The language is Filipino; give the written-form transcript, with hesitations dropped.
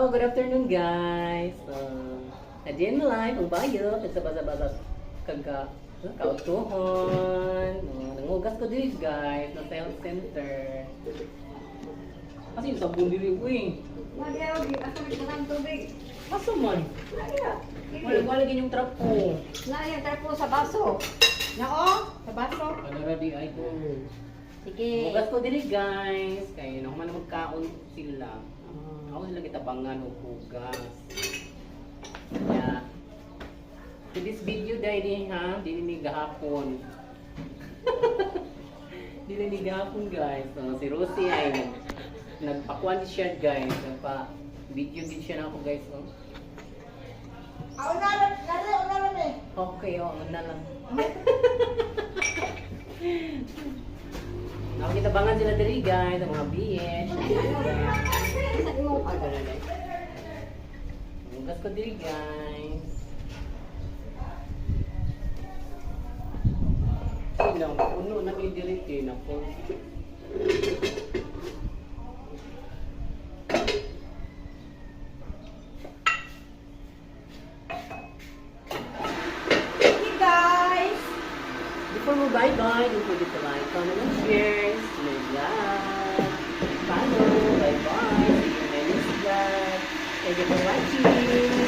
good afternoon guys. Adyan live ang bayo sa basa-basa kagka kautuhon. Nangugas ko din guys na health center. Kasi yung sabon dili ko eh. Nagyaw, di ako nagsakan tubig. Asa man? Wala yung trap ko. Naya, tarpo sa baso. Nako, sa baso. Ano na di idol? Sige. Hugas ko dili guys. Kaya naman magkaon sila. Ako sila kitabangan o hugas. Kaya, to this video dahil ha, dili gahapon. Dili gahapon guys. So, si Rosie ay nagpakuan siya guys. Nagpa-video din siya na ako guys. Oh. Unaran eh. Okay, na lang. Nakakitabangan sila dali guys, ang mga BS. Hugas ko dili guys. Ilang puno na i-delete na po. Hey guys! Before mo bye-bye, don't forget to like, comment, and share. Subscribe. Follow. Bye-bye. See you in my next vlog. Thank you for watching.